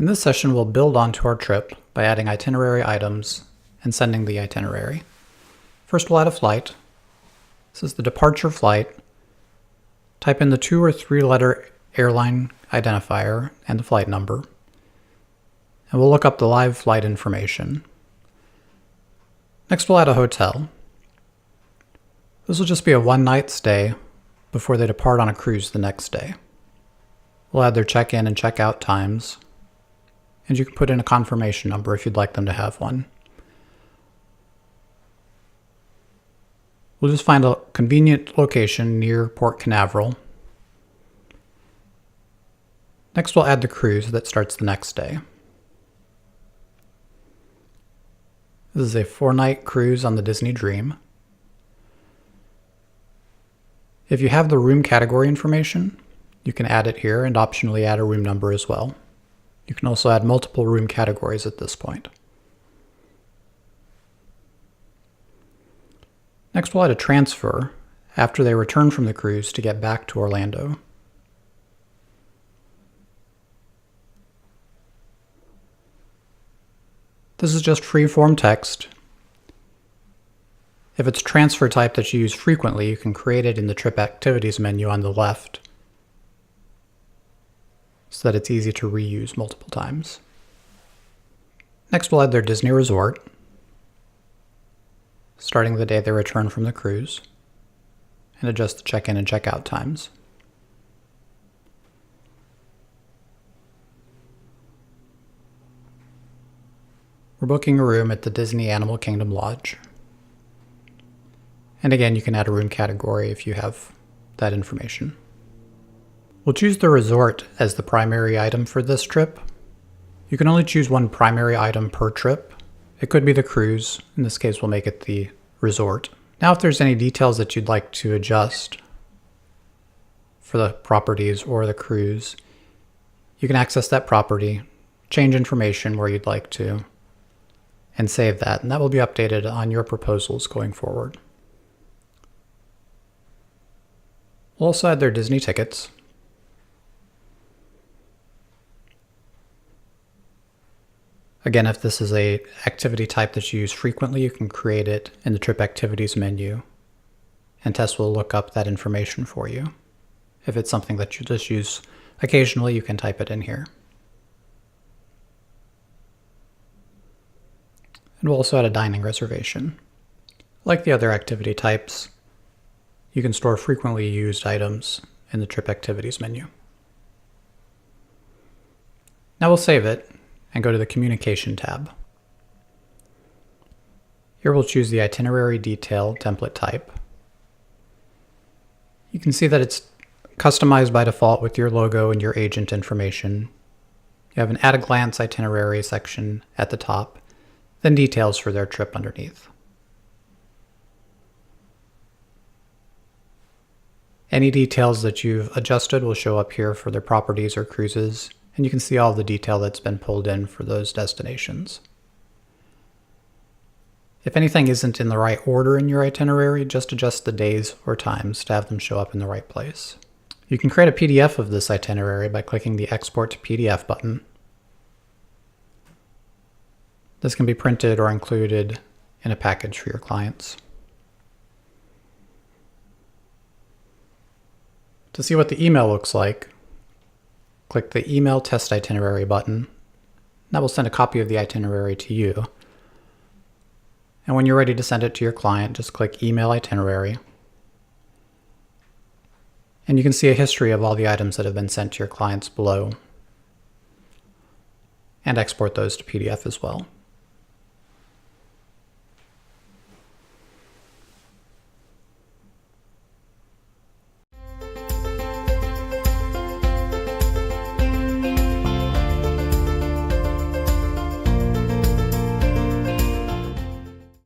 In this session, we'll build onto our trip by adding itinerary items and sending the itinerary. First, we'll add a flight. This is the departure flight. Type in the 2 or 3 letter airline identifier and the flight number. And we'll look up the live flight information. Next, we'll add a hotel. This will just be a one-night stay before they depart on a cruise the next day. We'll add their check-in and check-out times, and you can put in a confirmation number if you'd like them to have one. We'll just find a convenient location near Port Canaveral. Next, we'll add the cruise that starts the next day. This is a 4-night cruise on the Disney Dream. If you have the room category information, you can add it here and optionally add a room number as well. You can also add multiple room categories at this point. Next, we'll add a transfer after they return from the cruise to get back to Orlando. This is just free-form text. If it's transfer type that you use frequently, you can create it in the Trip Activities menu on the left so that it's easy to reuse multiple times. Next, we'll add their Disney resort, starting the day they return from the cruise, and adjust the check-in and check-out times. We're booking a room at the Disney Animal Kingdom Lodge. And again, you can add a room category if you have that information. We'll choose the resort as the primary item for this trip. You can only choose one primary item per trip. It could be the cruise. In this case, we'll make it the resort. Now, if there's any details that you'd like to adjust for the properties or the cruise, you can access that property, change information where you'd like to, and save that. And that will be updated on your proposals going forward. We'll also add their Disney tickets. Again, if this is an activity type that you use frequently, you can create it in the Trip Activities menu, and Tess will look up that information for you. If it's something that you just use occasionally, you can type it in here. And we'll also add a dining reservation. Like the other activity types, you can store frequently used items in the Trip Activities menu. Now we'll save it and go to the Communication tab. Here we'll choose the Itinerary Detail template type. You can see that it's customized by default with your logo and your agent information. You have an at-a-glance itinerary section at the top, then details for their trip underneath. Any details that you've adjusted will show up here for their properties or cruises, and you can see all the detail that's been pulled in for those destinations. If anything isn't in the right order in your itinerary, just adjust the days or times to have them show up in the right place. You can create a PDF of this itinerary by clicking the Export to PDF button. This can be printed or included in a package for your clients. To see what the email looks like, click the Email Test Itinerary button. That will send a copy of the itinerary to you. And when you're ready to send it to your client, just click Email Itinerary. And you can see a history of all the items that have been sent to your clients below, and export those to PDF as well.